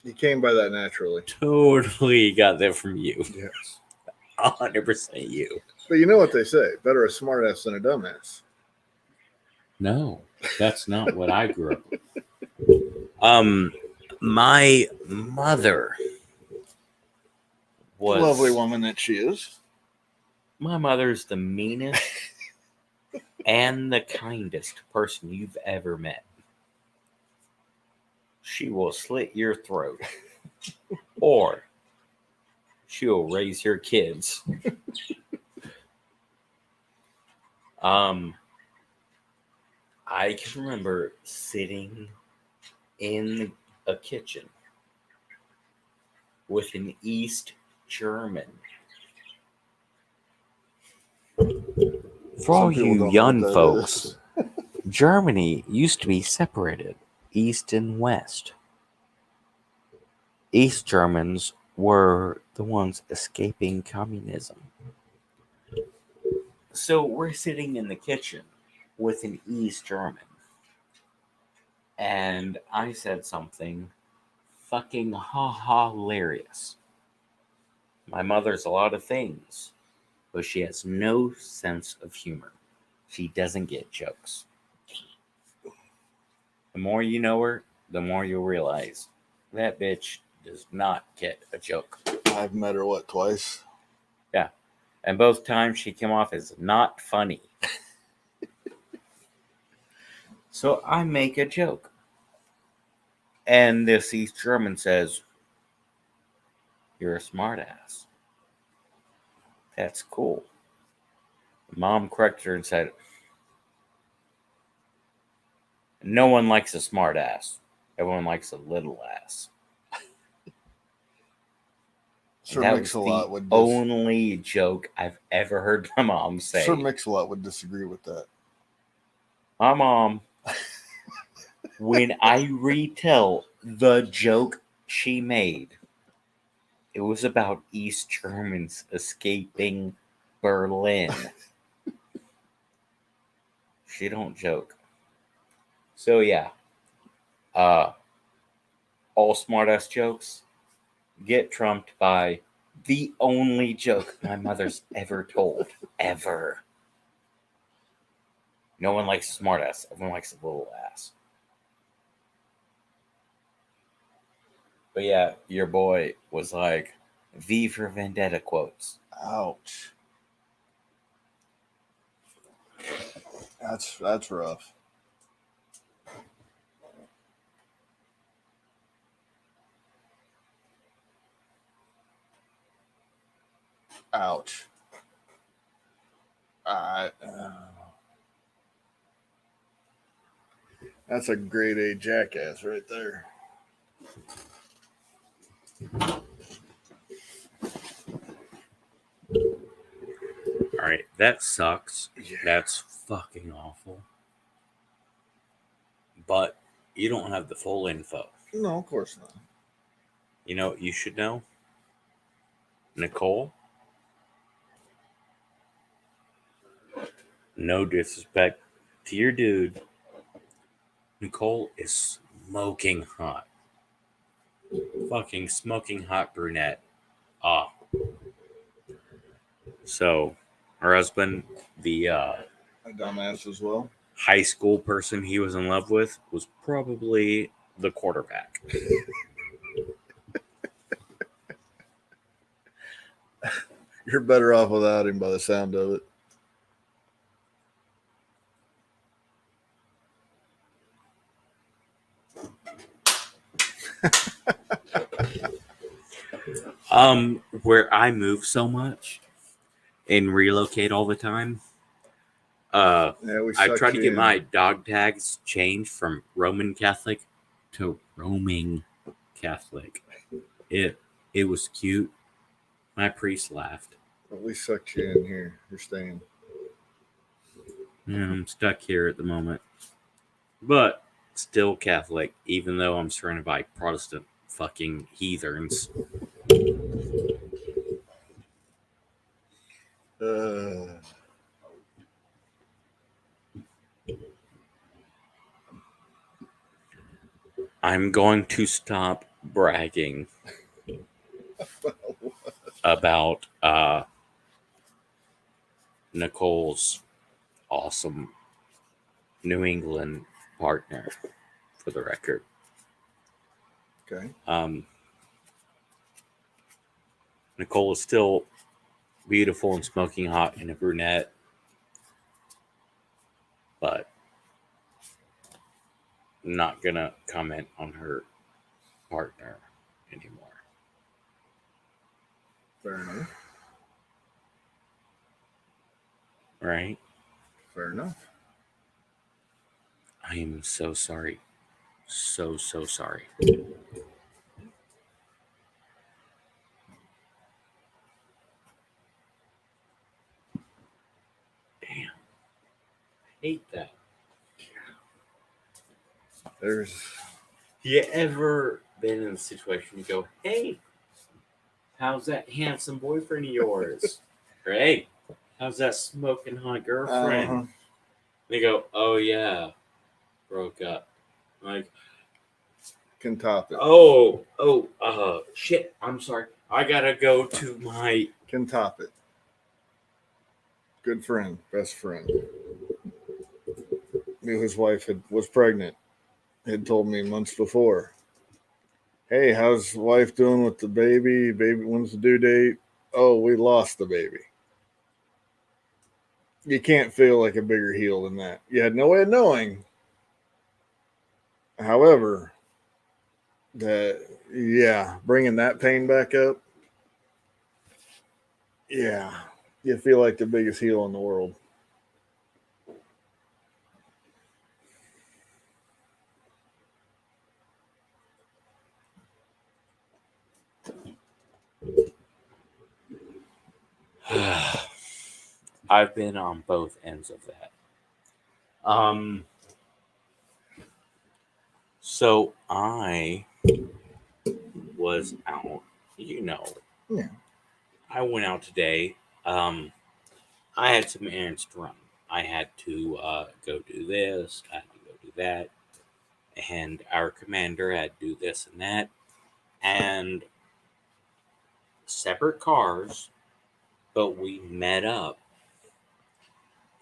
He came by that naturally. Totally got that from you. Yes. 100% you. But you know what they say, better a smartass than a dumbass. No, that's not what I grew up with. My mother was Lovely woman that she is. My mother's the meanest and the kindest person you've ever met. She will slit your throat, or she'll raise your kids. I can remember sitting in a kitchen with an East German. For all you young folks, Germany used to be separated, East and West. East Germans were the ones escaping communism. So we're sitting in the kitchen with an East German. And I said something fucking hilarious. My mother's a lot of things, but she has no sense of humor. She doesn't get jokes. The more you know her, the more you'll realize that bitch does not get a joke. I've met her, twice? Yeah. And both times she came off as not funny. So I make a joke. And this East German says, "You're a smartass." That's cool. Mom corrected her and said, "No one likes a smartass. Everyone likes a little ass." Sir That Mix-a-Lot was the only joke I've ever heard my mom say. Sir Mix-a-Lot would disagree with that. My mom, when I retell the joke she made, it was about East Germans escaping Berlin. She don't joke. So yeah, all smartass jokes get trumped by the only joke my mother's ever told. Ever. No one likes a smartass. Everyone likes a little ass. But yeah, your boy was like, V for Vendetta quotes. Ouch. That's rough. Ouch. That's a grade A jackass right there. Alright, that sucks. Yeah. That's fucking awful. But you don't have the full info. No, of course not. You know what you should know? Nicole? No disrespect to your dude. Nicole is smoking hot. Fucking smoking hot brunette. So, her husband, the A dumbass as well. high school person he was in love with, was probably the quarterback. You're better off without him by the sound of it. Where I move so much and relocate all the time, Yeah, we I sucked tried to you get in. my dog tags changed from Roman Catholic to roaming Catholic. It was cute. My priest laughed. But we sucked you in here. You're staying. Yeah, I'm stuck here at the moment, but still Catholic, even though I'm surrounded by Protestant fucking heathens. Uh, I'm going to stop bragging about Nicole's awesome New England partner, for the record. okay. Nicole is still beautiful and smoking hot and a brunette, but I'm not gonna comment on her partner anymore. Fair enough. Right? Fair enough. I am so sorry. So sorry. Damn. I hate that. There's You ever been in a situation you go, hey, how's that handsome boyfriend of yours? Or hey, how's that smoking hot girlfriend? Uh-huh. They go, oh yeah, broke up. I'm like, Can top it. Shit, I'm sorry. I gotta go to my. Can top it. Good friend, best friend. Knew his wife was pregnant. Had told me months before. Hey, how's wife doing with the baby? Baby, when's the due date? Oh, we lost the baby. You can't feel like a bigger heel than that. You had no way of knowing. However, bringing that pain back up, yeah, you feel like the biggest heel in the world. I've been on both ends of that. So I was out, Yeah. I went out today. I had some errands to run. I had to go do this, I had to go do that, and our commander had to do this and that, and separate cars, but we met up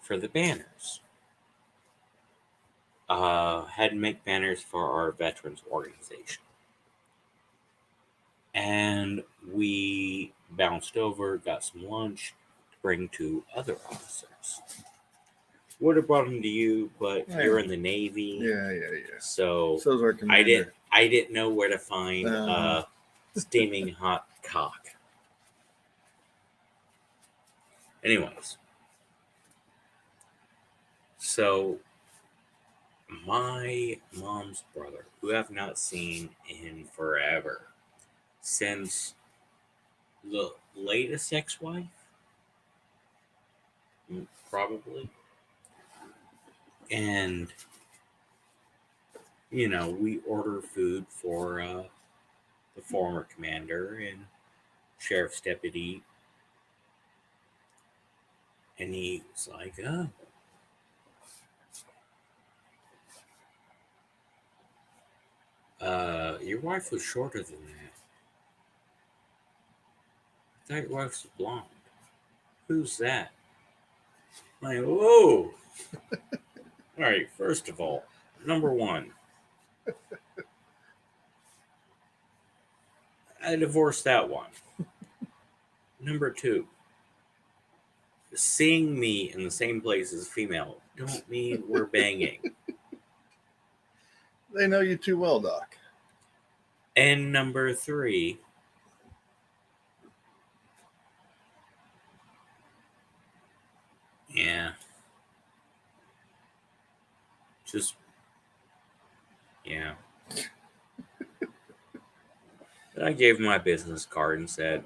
for the banners. Had to make banners for our veterans organization. And we bounced over, got some lunch to bring to other officers. Would have brought them to you, but you're in the Navy. Yeah. So So's our commander. I didn't know where to find Uh-huh. steaming hot cock. Anyways, so my mom's brother, who I've not seen in forever, since the latest ex-wife, probably, and we order food for the former commander and sheriff's deputy, and he's like, "Oh, your wife was shorter than that. I thought your wife was blonde. Who's that?" I'm like, whoa! All right, first of all, number one, I divorced that one. Number two, seeing me in the same place as a female don't mean we're banging. They know you too well, Doc. And number three, yeah, Just, yeah. Then I gave him my business card and said,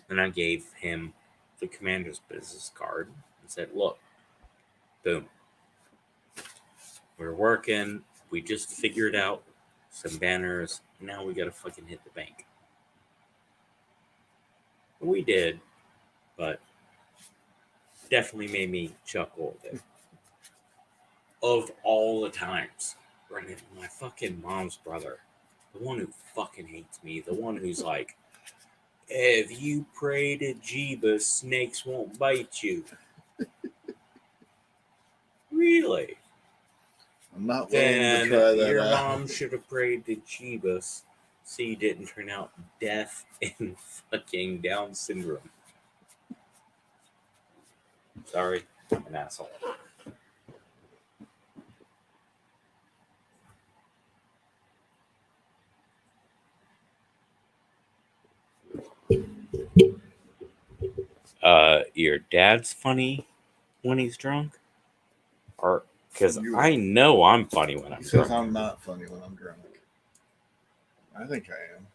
then I gave him the commander's business card and said, look, boom. We're working. We just figured out some banners. Now we got to fucking hit the bank. We did, but definitely made me chuckle a bit. Of all the times, running my fucking mom's brother, the one who fucking hates me, the one who's like, if you pray to Jeebus, snakes won't bite you. Really? I'm not willing Then to try that your out. mom should have prayed to Jeebus so you didn't turn out deaf and fucking Down syndrome. Sorry, I'm an asshole. Your dad's funny when he's drunk? Or because I know I'm funny when I'm He drunk. says I'm not funny when I'm drunk. I think I am.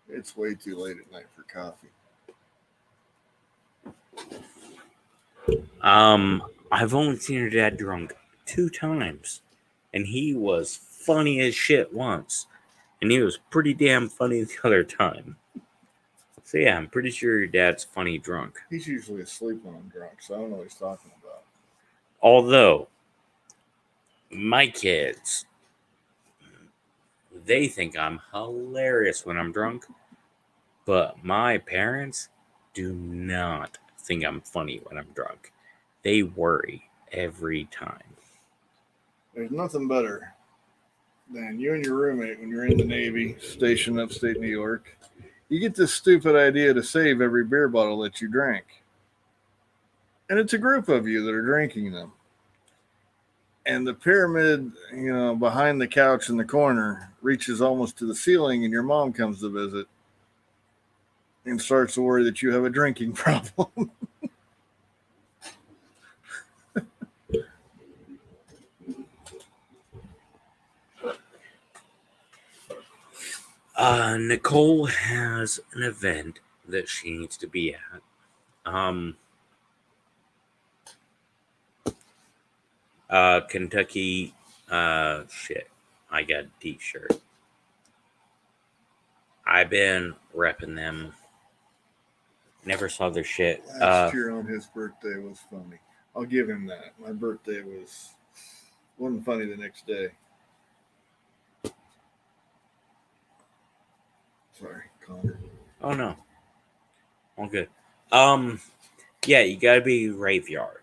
It's way too late at night for coffee. I've only seen your dad drunk 2 times, and he was funny as shit once, and he was pretty damn funny the other time. So yeah, I'm pretty sure your dad's funny drunk. He's usually asleep when I'm drunk, so I don't know what he's talking about. Although, my kids, they think I'm hilarious when I'm drunk, but my parents do not think I'm funny when I'm drunk. They worry every time. There's nothing better than you and your roommate when you're in the Navy, stationed upstate New York. You get this stupid idea to save every beer bottle that you drank. And it's a group of you that are drinking them. And the pyramid, behind the couch in the corner reaches almost to the ceiling, and your mom comes to visit and starts to worry that you have a drinking problem. Nicole has an event that she needs to be at. Kentucky, shit. I got a t-shirt. I've been repping them. Never saw their shit. Last year on his birthday was funny. I'll give him that. My birthday wasn't funny the next day. Sorry, Connor. Oh no. All good. Yeah, you gotta be graveyard.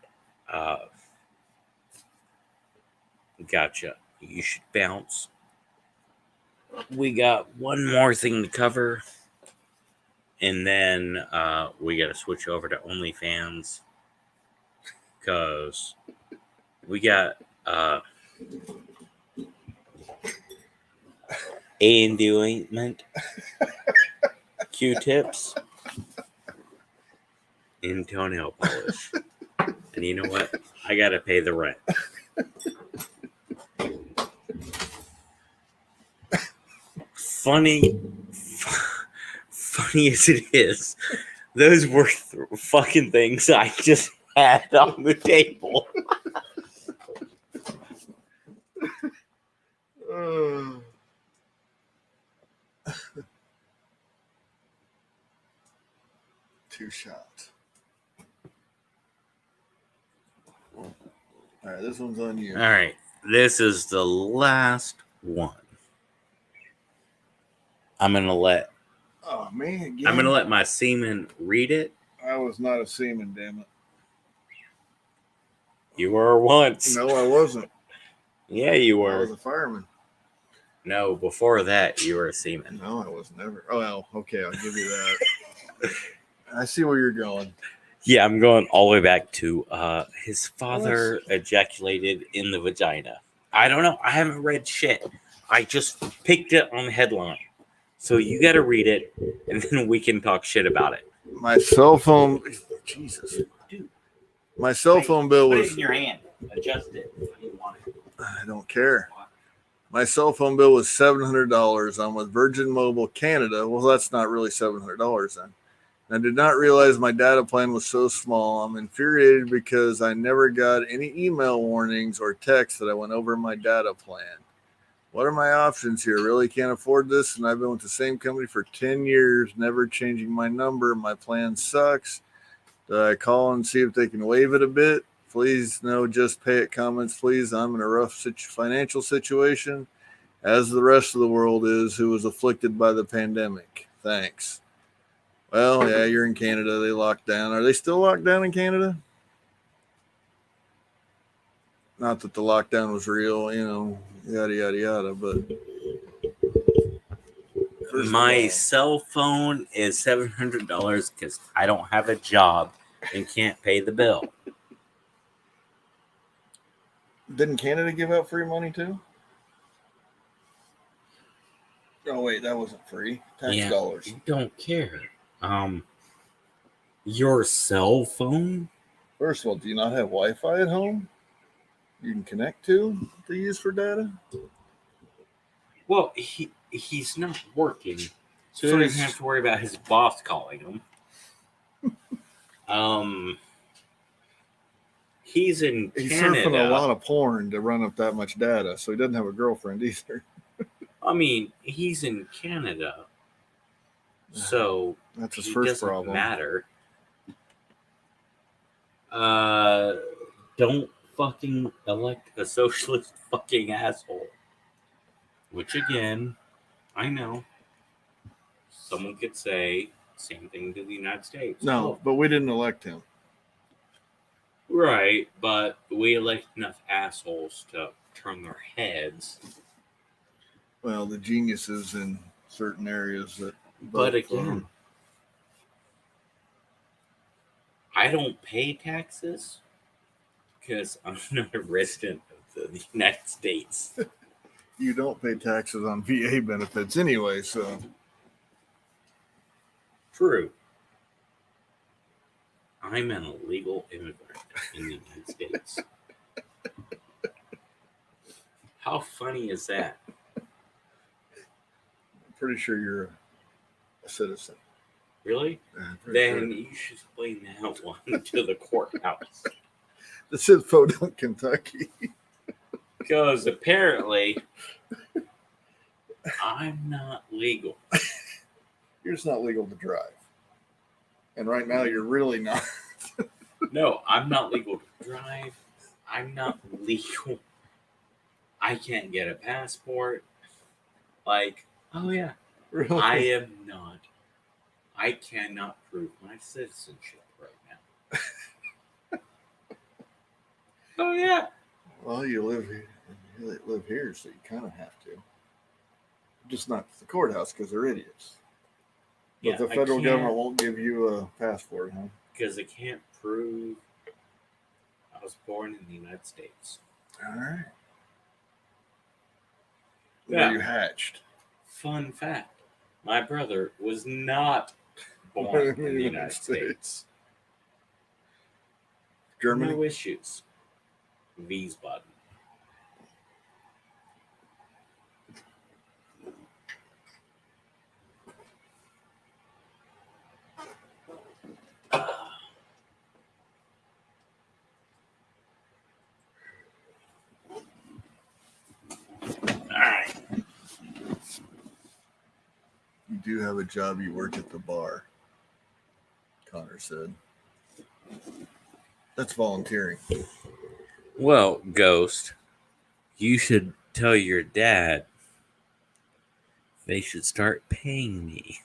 Gotcha. You should bounce. We got one more thing to cover. And then we gotta switch over to OnlyFans. Cause we got A&D ointment, Q-tips, and toenail polish. And you know what? I gotta pay the rent. Funny as it is, those were fucking things I just had on the table. Two shots. All right, this one's on you. All right, this is the last one. I'm gonna let my semen read it. I was not a seaman, damn it. You were once. No, I wasn't. Yeah, you I were. was a fireman. No, before that, you were a seaman. No, I was never. Oh, well, okay, I'll give you that. I see where you're going. Yeah, I'm going all the way back to his father ejaculated in the vagina. I don't know. I haven't read shit. I just picked it on the headline. So you got to read it, and then we can talk shit about it. My cell phone, Jesus. Dude, My cell phone bill put was, it in your hand. Adjust it. How do you want it? I don't care. My cell phone bill was $700. I'm with Virgin Mobile Canada. Well, that's not really $700 then. I did not realize my data plan was so small. I'm infuriated because I never got any email warnings or texts that I went over my data plan. What are my options here? Really can't afford this, and I've been with the same company for 10 years, never changing my number. My plan sucks. Do I call and see if they can waive it a bit? Please, no, just pay it comments, please. I'm in a rough financial situation, as the rest of the world is, who was afflicted by the pandemic. Thanks. Well, yeah, you're in Canada. They locked down. Are they still locked down in Canada? Not that the lockdown was real, yada, yada, yada, but. My cell phone is $700 because I don't have a job and can't pay the bill. Didn't Canada give out free money too? Oh wait, that wasn't free. Tax dollars. Don't care. Your cell phone? First of all, do you not have Wi-Fi at home? You can connect to use for data. Well, he's not working, so he doesn't have to worry about his boss calling him. He's in Canada. He's surfing a lot of porn to run up that much data, so he doesn't have a girlfriend either. I mean, he's in Canada, so that's his first problem. Matter. Don't fucking elect a socialist fucking asshole. Which again, I know someone could say same thing to the United States. No, but we didn't elect him. Right, but we elect enough assholes to turn their heads. Well, the geniuses in certain areas that. But again, I don't pay taxes because I'm not a resident of the United States. You don't pay taxes on VA benefits anyway, so. True. I'm an illegal immigrant in the United States. How funny is that? I'm pretty sure you're a citizen. Really? Then you should explain that one to the courthouse. This is Podunk, Kentucky. Because apparently, I'm not legal. You're just not legal to drive. And right now, you're really not. No, I'm not legal to drive. I'm not legal. I can't get a passport. Like, oh yeah. Really? I am not. I cannot prove my citizenship right now. Oh yeah. Well, you live here. You live here, so you kind of have to. Just not the courthouse because they're idiots. But the federal government won't give you a passport, huh? Because they can't prove I was born in the United States. All right. Yeah. Were you hatched? Fun fact. My brother was not born in the United States. Germany? No issues. V's button. Alright. You do have a job, you work at the bar, Connor said. That's volunteering. Well, Ghost, you should tell your dad they should start paying me.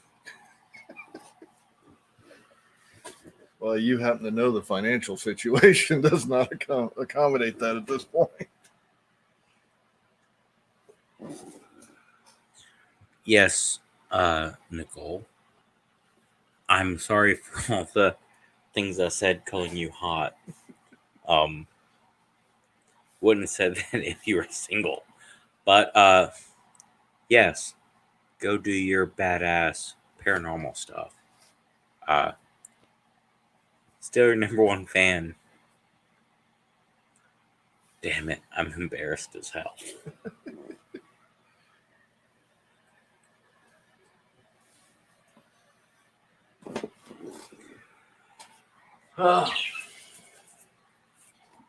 Well, you happen to know the financial situation does not accommodate that at this point. Yes, Nicole. I'm sorry for all the things I said calling you hot. Wouldn't have said that if you were single. But yes, go do your badass paranormal stuff. Still your number one fan. Damn it, I'm embarrassed as hell. Oh.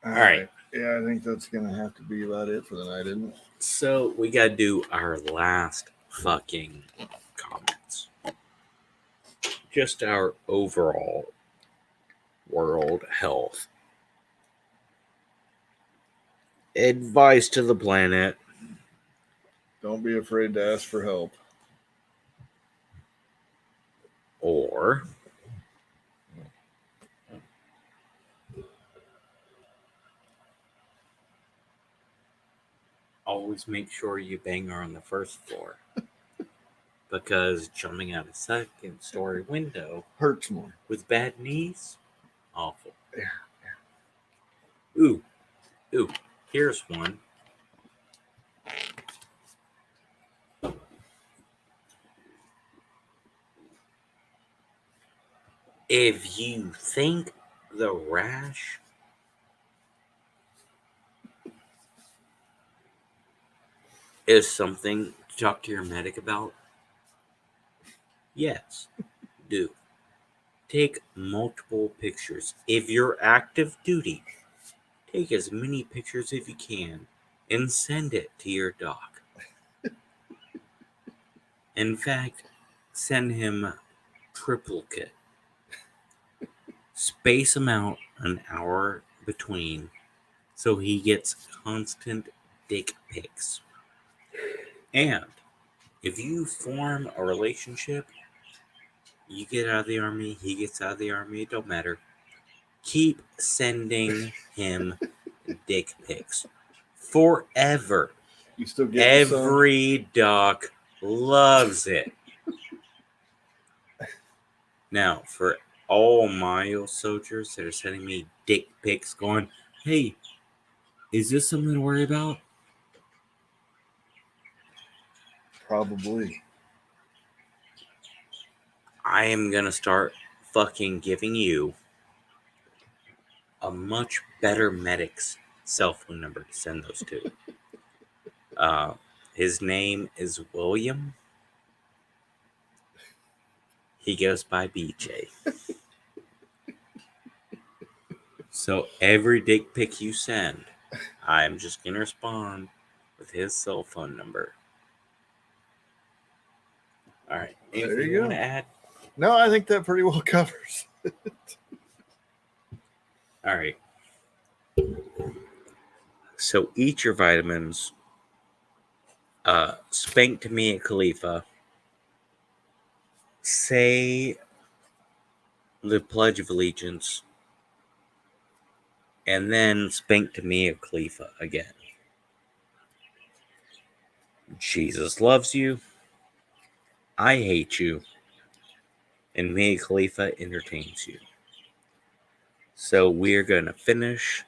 All right. Yeah, I think that's going to have to be about it for the night, isn't it? So we got to do our last fucking comments. Just our overall world health. Advice to the planet. Don't be afraid to ask for help. Or always make sure you bang her on the first floor. Because jumping out a second story window Hurts more. with bad knees, awful. Yeah. Ooh, here's one. If you think the rash is something to talk to your medic about, yes, do. Take multiple pictures. If you're active duty, take as many pictures as you can and send it to your doc. In fact, send him triplicate. Space them out an hour between so he gets constant dick pics. And if you form a relationship, you get out of the army, he gets out of the army, it don't matter. Keep sending him dick pics. Forever. You still get Every doc loves it. Now, for all my soldiers that are sending me dick pics going, hey, is this something to worry about? Probably. I am going to start fucking giving you a much better medic's cell phone number to send those to. His name is William. He goes by BJ. So every dick pic you send, I'm just going to respond with his cell phone number. All right. Anything There you you go. want to add? No, I think that pretty well covers. All right. So eat your vitamins. Spank to me at Khalifa. Say the Pledge of Allegiance. And then spank to me at Khalifa again. Jesus loves you. I hate you. And Mia Khalifa entertains you. So we're going to finish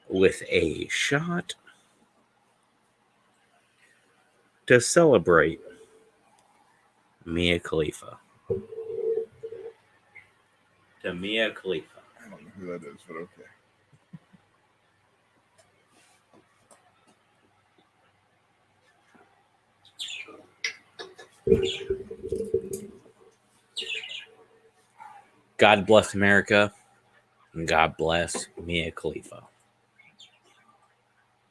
with a shot to celebrate Mia Khalifa. To Mia Khalifa. I don't know who that is, but okay. God bless America. And God bless Mia Khalifa.